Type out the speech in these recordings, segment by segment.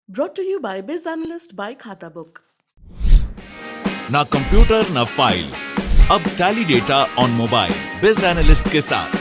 Brought to you by Biz Analyst by खाता book. ना computer ना फाइल, अब टैली डेटा ऑन मोबाइल बिज एनालिस्ट के साथ।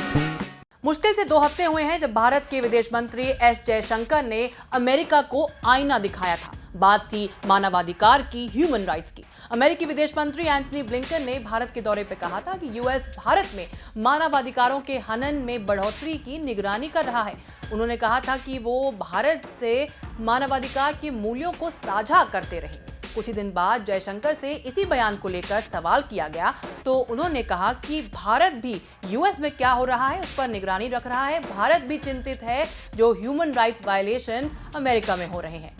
मुश्किल से 2 हफ्ते हुए हैं जब भारत के विदेश मंत्री एस जयशंकर ने अमेरिका को आईना दिखाया था। बात थी मानवाधिकार की, ह्यूमन राइट्स की। अमेरिकी विदेश मंत्री एंटनी ब्लिंकन ने भारत के दौरे पर कहा था कि यूएस भारत में मानवाधिकारों के हनन में बढ़ोतरी की निगरानी कर रहा है। उन्होंने कहा था कि वो भारत से मानवाधिकार के मूल्यों को साझा करते रहेंगे। कुछ ही दिन बाद जयशंकर से इसी बयान को लेकर सवाल किया गया तो उन्होंने कहा कि भारत भी यूएस में क्या हो रहा है उस पर निगरानी रख रहा है। भारत भी चिंतित है जो ह्यूमन राइट्स वायलेशन अमेरिका में हो रहे हैं।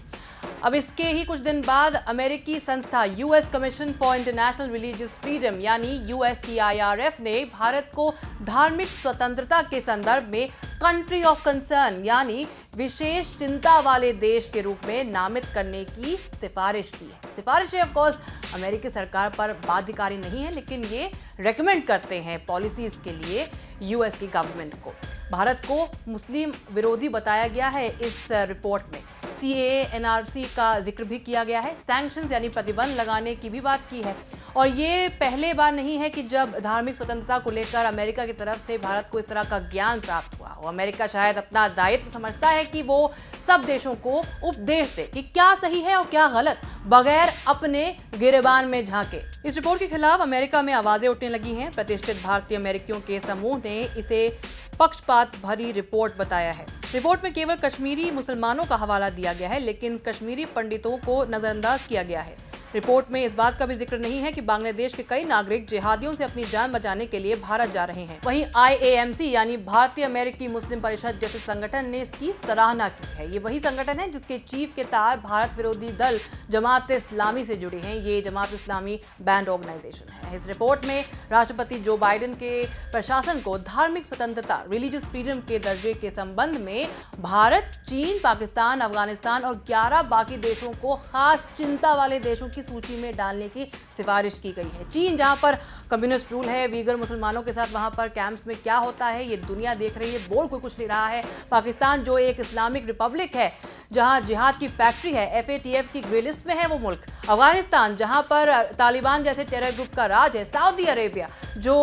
अब इसके ही कुछ दिन बाद अमेरिकी संस्था US commission for international religious freedom यानी यूएससीआईआरएफ ने भारत को धार्मिक स्वतंत्रता के संदर्भ में कंट्री ऑफ कंसर्न यानी विशेष चिंता वाले देश के रूप में नामित करने की सिफारिश की है। सिफारिशें ऑफ कोर्स अमेरिकी सरकार पर बाध्यकारी नहीं है, लेकिन ये रेकमेंड करते हैं पॉलिसीज के लिए यूएस की गवर्नमेंट को। भारत को मुस्लिम विरोधी बताया गया है इस रिपोर्ट में। सीएए, एनआरसी का जिक्र भी किया गया है। सैंक्शंस यानी प्रतिबंध लगाने की भी बात की है। और ये पहले बार नहीं है कि जब धार्मिक स्वतंत्रता को लेकर अमेरिका की तरफ से भारत को इस तरह का ज्ञान प्राप्त हुआ हो। अमेरिका शायद अपना दायित्व समझता है कि वो सब देशों को उपदेश दे कि क्या सही है और क्या गलत, बगैर अपने गिरेबान में झांके। इस रिपोर्ट के खिलाफ अमेरिका में आवाजें उठने लगी हैं। प्रतिष्ठित भारतीय अमेरिकियों के समूह ने इसे पक्षपात भरी रिपोर्ट बताया है। रिपोर्ट में केवल कश्मीरी मुसलमानों का हवाला दिया गया है, लेकिन कश्मीरी पंडितों को नजरअंदाज किया गया है। रिपोर्ट में इस बात का भी जिक्र नहीं है कि बांग्लादेश के कई नागरिक जिहादियों से अपनी जान बचाने के लिए भारत जा रहे हैं। वहीं आईएएमसी यानी भारतीय अमेरिकी मुस्लिम परिषद जैसे संगठन ने इसकी सराहना की है। ये वही संगठन है जिसके चीफ के तहत भारत विरोधी दल जमात इस्लामी से जुड़े हैं। ये जमात इस्लामी बैंड ऑर्गेनाइजेशन है। इस रिपोर्ट में राष्ट्रपति जो बाइडेन के प्रशासन को धार्मिक स्वतंत्रता रिलीजियस फ्रीडम के दर्जे के संबंध में भारत, चीन, पाकिस्तान, अफगानिस्तान और 11 बाकी देशों को खास चिंता वाले देशों की सूची में डालने की सिफारिश की गई है। चीन जहां पर कम्युनिस्ट रूल है, वीगर मुसलमानों के साथ वहां पर कैंप्स में क्या होता है ये दुनिया देख रही है, बोल कोई कुछ नहीं रहा है। पाकिस्तान जो एक इस्लामिक रिपब्लिक है जहां जिहाद की फैक्ट्री है, एफएटीएफ की ग्रे लिस्ट में है वो मुल्क। अफगानिस्तान जहां पर तालिबान जैसे टेरर ग्रुप का राज है। सऊदी अरेबिया जो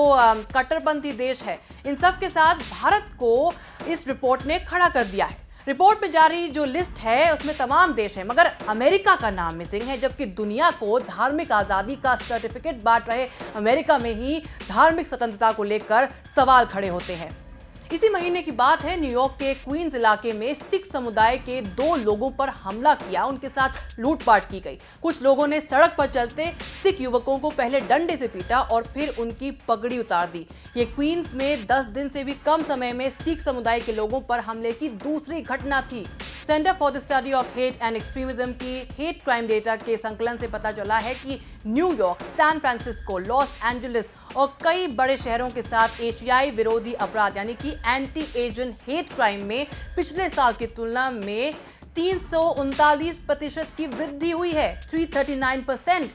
कट्टरपंथी देश है। इन सब के साथ भारत को इस रिपोर्ट ने खड़ा कर दिया है। रिपोर्ट में जारी जो लिस्ट है उसमें तमाम देश हैं, मगर अमेरिका का नाम मिसिंग है, जबकि दुनिया को धार्मिक आज़ादी का सर्टिफिकेट बांट रहे अमेरिका में ही धार्मिक स्वतंत्रता को लेकर सवाल खड़े होते हैं। इसी महीने की बात है, न्यूयॉर्क के क्वींस इलाके में सिख समुदाय के 2 लोगों पर हमला किया, उनके साथ लूटपाट की गई। कुछ लोगों ने सड़क पर चलते सिख युवकों को पहले डंडे से पीटा और फिर उनकी पगड़ी उतार दी। ये क्वींस में 10 दिन से भी कम समय में सिख समुदाय के लोगों पर हमले की दूसरी घटना थी। Center for the Study of Hate and Extremism की हेट क्राइम डेटा के संकलन से पता चला है कि New York, San Francisco, Los Angeles और कई बड़े शहरों के साथ एशियाई विरोधी अपराध यानी कि एंटी एशियन हेट क्राइम में पिछले साल की तुलना में 339% की वृद्धि हुई है। 339%।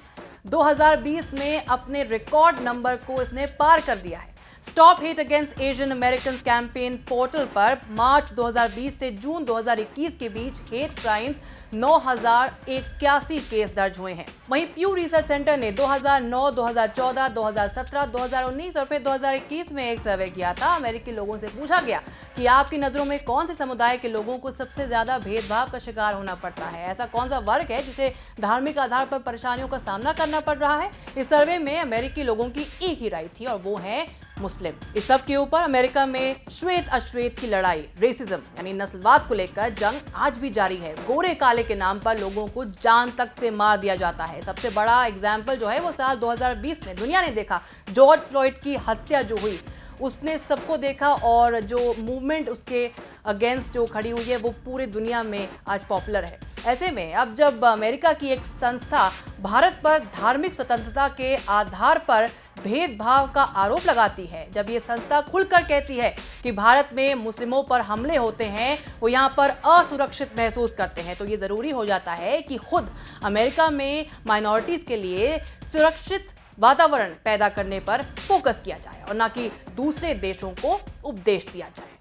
2020 में अपने रिकॉर्ड नंबर को इसने पार कर दिया है। Stop hate against Asian Americans campaign portal पर मार्च 2020 से जून 2021 के बीच हेट क्राइम्स 9081 केस दर्ज हुए हैं। वहीं प्यू रिसर्च सेंटर ने 2009, 2014, 2017, 2019 और फिर 2021 में एक सर्वे किया था। अमेरिकी लोगों से पूछा गया कि आपकी नजरों में कौन से समुदाय के लोगों को सबसे ज्यादा भेदभाव का शिकार होना पड़ता है, ऐसा कौन सा वर्ग है जिसे धार्मिक आधार पर परेशानियों का सामना करना पड़ रहा है। इस सर्वे में अमेरिकी लोगों की एक ही राय थी और वो है मुस्लिम। इस सब के ऊपर अमेरिका में श्वेत अश्वेत की लड़ाई, रेसिज्म यानी नस्लवाद को लेकर जंग आज भी जारी है। गोरे काले के नाम पर लोगों को जान तक से मार दिया जाता है। सबसे बड़ा एग्जाम्पल जो है वो साल 2020 में दुनिया ने देखा। जॉर्ज फ्लॉयड की हत्या जो हुई उसने सबको देखा और जो मूवमेंट उसके अगेंस्ट जो खड़ी हुई है वो पूरे दुनिया में आज पॉपुलर है। ऐसे में अब जब अमेरिका की एक संस्था भारत पर धार्मिक स्वतंत्रता के आधार पर भेदभाव का आरोप लगाती है, जब ये संस्था खुलकर कहती है कि भारत में मुस्लिमों पर हमले होते हैं, वो यहाँ पर असुरक्षित महसूस करते हैं, तो ये ज़रूरी हो जाता है कि खुद अमेरिका में माइनॉरिटीज़ के लिए सुरक्षित वातावरण पैदा करने पर फोकस किया जाए और ना कि दूसरे देशों को उपदेश दिया जाए।